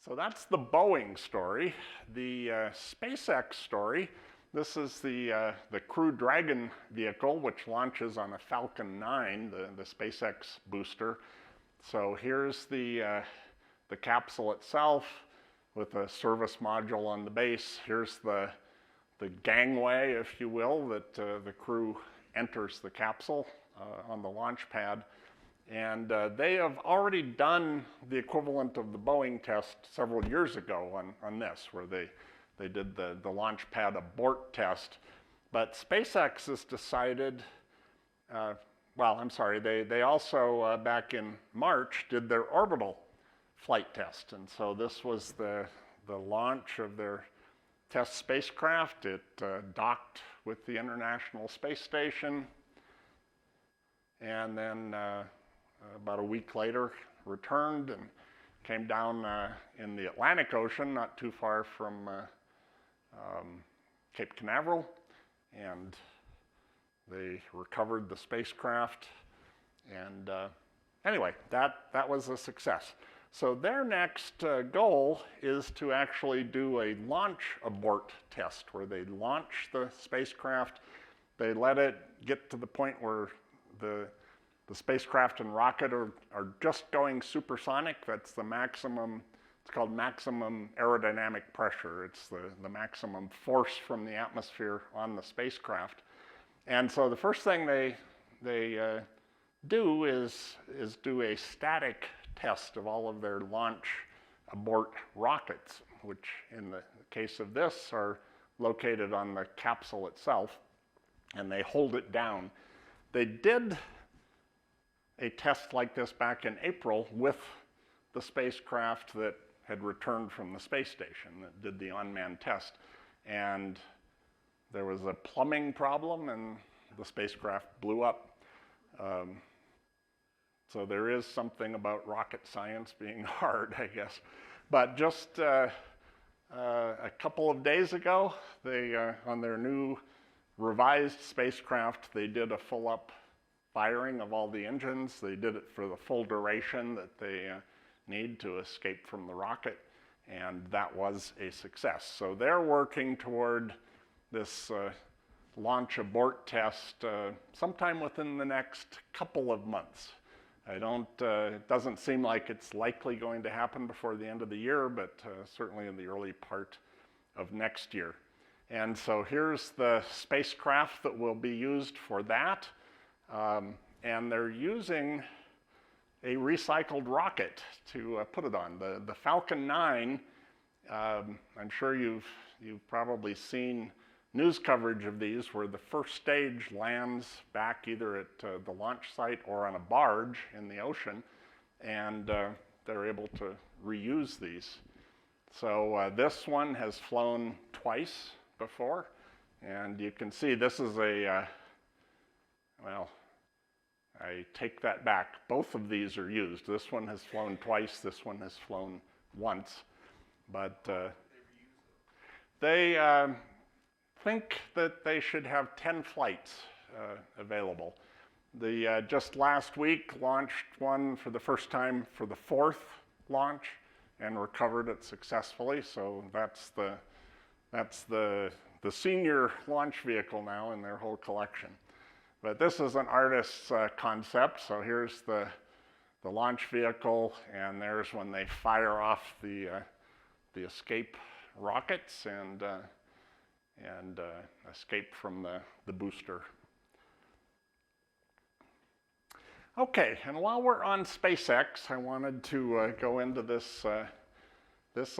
So that's the Boeing story. The SpaceX story, this is the Crew Dragon vehicle, which launches on a Falcon 9, the SpaceX booster. So here's the capsule itself with a service module on the base. Here's the gangway, if you will, that the crew enters the capsule on the launch pad. And they have already done the equivalent of the Boeing test several years ago on this, where they did the launch pad abort test. But SpaceX has decided, they also back in March did their orbital flight test. And so this was the launch of their test spacecraft. It docked with the International Space Station, and then about a week later returned and came down in the Atlantic Ocean, not too far from Cape Canaveral, and they recovered the spacecraft. And anyway, that was a success. So their next goal is to actually do a launch abort test, where they launch the spacecraft, they let it get to the point where the spacecraft and rocket are just going supersonic. That's the maximum, it's called maximum aerodynamic pressure. It's the maximum force from the atmosphere on the spacecraft. And so the first thing they do is do a static test of all of their launch abort rockets, which in the case of this are located on the capsule itself, and they hold it down. They did a test like this back in April with the spacecraft that had returned from the space station that did the unmanned test. And there was a plumbing problem and the spacecraft blew up. So there is something about rocket science being hard, I guess. But just a couple of days ago, they on their new revised spacecraft, they did a full-up firing of all the engines. They did it for the full duration that they need to escape from the rocket, and that was a success. So they're working toward this launch abort test sometime within the next couple of months. It doesn't seem like it's likely going to happen before the end of the year, but certainly in the early part of next year. And so here's the spacecraft that will be used for that. And they're using a recycled rocket to put it on. The Falcon 9, I'm sure you've probably seen news coverage of these where the first stage lands back either at the launch site or on a barge in the ocean, and they're able to reuse these. So this one has flown twice before, and you can see this is well, I take that back. Both of these are used. This one has flown twice, this one has flown once. But they think that they should have 10 flights available. They just last week launched one for the first time for the 4th launch and recovered it successfully. So that's the senior launch vehicle now in their whole collection. But this is an artist's concept. So here's the launch vehicle, and there's when they fire off the escape rockets and escape from the booster. Okay, and while we're on SpaceX, I wanted to go into this a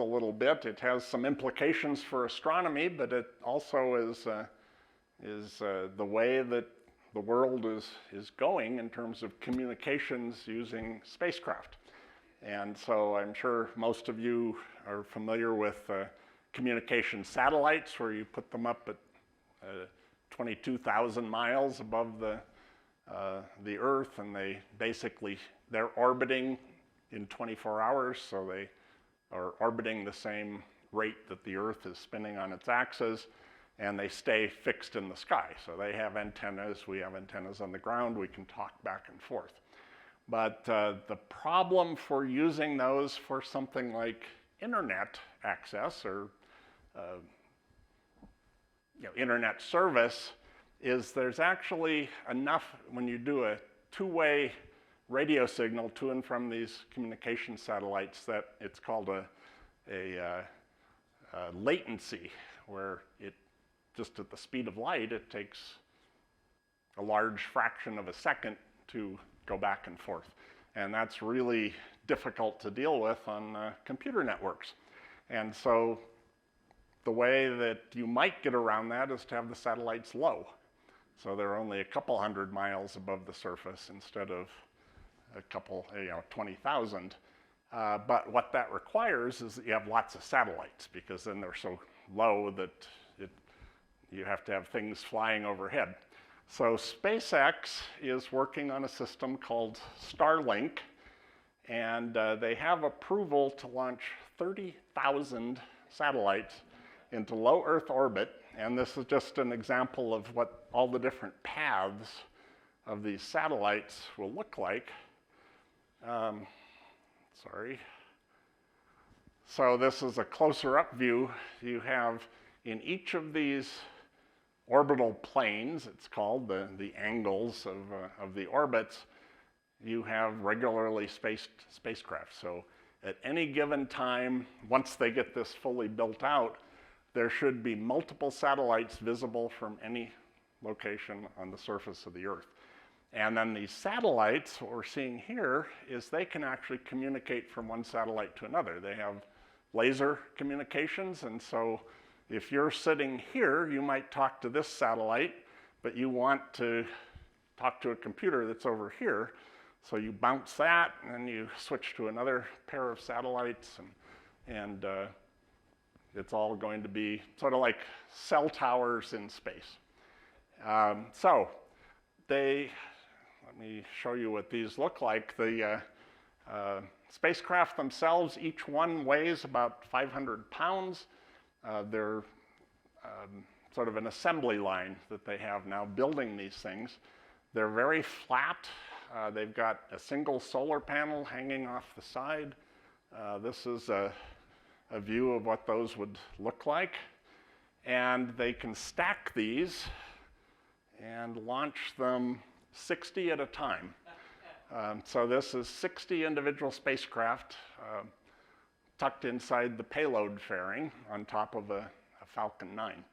little bit. It has some implications for astronomy, but it also is the way that the world is going in terms of communications using spacecraft. And so I'm sure most of you are familiar with communication satellites, where you put them up at 22,000 miles above the Earth, and they're orbiting in 24 hours, so they are orbiting the same rate that the Earth is spinning on its axis, and they stay fixed in the sky. So they have antennas, we have antennas on the ground, we can talk back and forth. But the problem for using those for something like internet access or internet service is there's actually enough when you do a two-way radio signal to and from these communication satellites that it's called a latency, where it just at the speed of light, it takes a large fraction of a second to go back and forth. And that's really difficult to deal with on computer networks. And so the way that you might get around that is to have the satellites low. So they're only a couple hundred miles above the surface instead of a couple, 20,000. But what that requires is that you have lots of satellites, because then they're so low that you have to have things flying overhead. So SpaceX is working on a system called Starlink, and they have approval to launch 30,000 satellites into low Earth orbit. And this is just an example of what all the different paths of these satellites will look like. So this is a closer up view. You have in each of these orbital planes, it's called, the angles of the orbits, you have regularly spaced spacecraft. So at any given time, once they get this fully built out, there should be multiple satellites visible from any location on the surface of the Earth. And then these satellites, what we're seeing here, is they can actually communicate from one satellite to another. They have laser communications, and so if you're sitting here, you might talk to this satellite, but you want to talk to a computer that's over here. So you bounce that, and then you switch to another pair of satellites, and it's all going to be sort of like cell towers in space. Let me show you what these look like. The spacecraft themselves, each one weighs about 500 pounds. They're sort of an assembly line that they have now building these things. They're very flat. They've got a single solar panel hanging off the side. This is a view of what those would look like. And they can stack these and launch them 60 at a time. So this is 60 individual spacecraft tucked inside the payload fairing on top of a Falcon 9.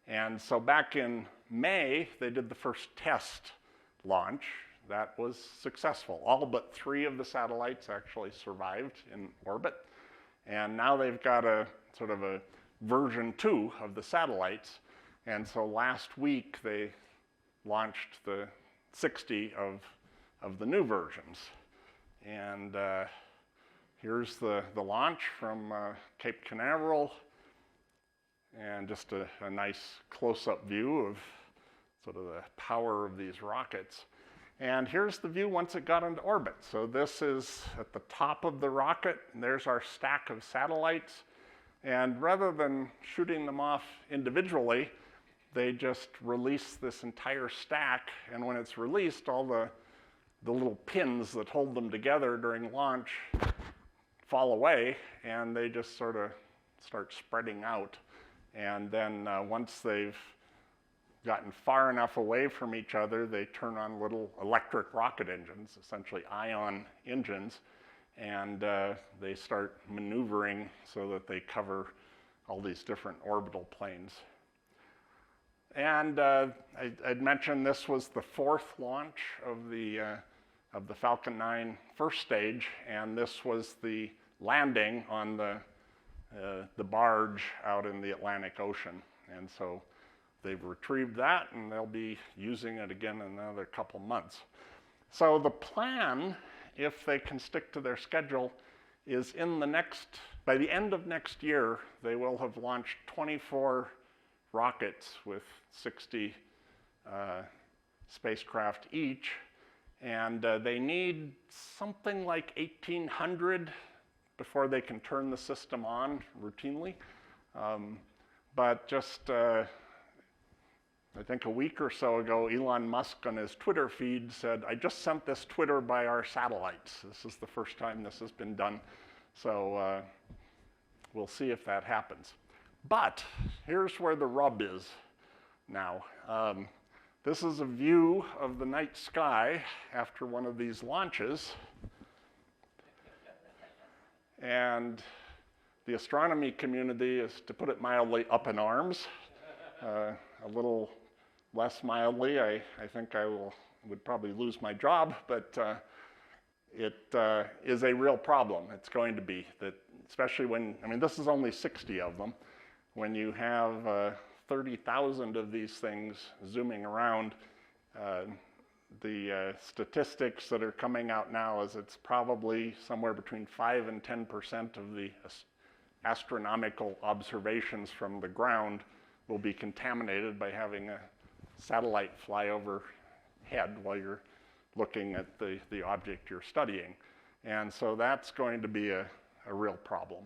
And so back in May, they did the first test launch. That was successful. All but 3 of the satellites actually survived in orbit. And now they've got a sort of a version 2 of the satellites. And so last week, they launched the 60 of the new versions. And here's the launch from Cape Canaveral, and just a nice close-up view of sort of the power of these rockets. And here's the view once it got into orbit. So this is at the top of the rocket, and there's our stack of satellites. And rather than shooting them off individually, they just release this entire stack, and when it's released, all the little pins that hold them together during launch fall away, and they just sort of start spreading out. And then once they've gotten far enough away from each other, they turn on little electric rocket engines, essentially ion engines, and they start maneuvering so that they cover all these different orbital planes. And I'd mentioned this was the 4th launch of the Falcon 9 first stage, and this was the landing on the barge out in the Atlantic Ocean. And so they've retrieved that, and they'll be using it again in another couple months. So the plan, if they can stick to their schedule, is by the end of next year, they will have launched 24 rockets with 60 spacecraft each. And they need something like 1,800 before they can turn the system on routinely. But just, I think a week or so ago, Elon Musk on his Twitter feed said, "I just sent this Twitter by our satellites." This is the first time this has been done. So we'll see if that happens. But here's where the rub is now. This is a view of the night sky after one of these launches. And the astronomy community is, to put it mildly, up in arms. A little less mildly, I think I would probably lose my job, but it is a real problem. It's going to be, that especially when, I mean, this is only 60 of them. When you have 30,000 of these things zooming around, the statistics that are coming out now is it's probably somewhere between 5 and 10% of the astronomical observations from the ground will be contaminated by having a satellite fly overhead while you're looking at the object you're studying. And so that's going to be a real problem.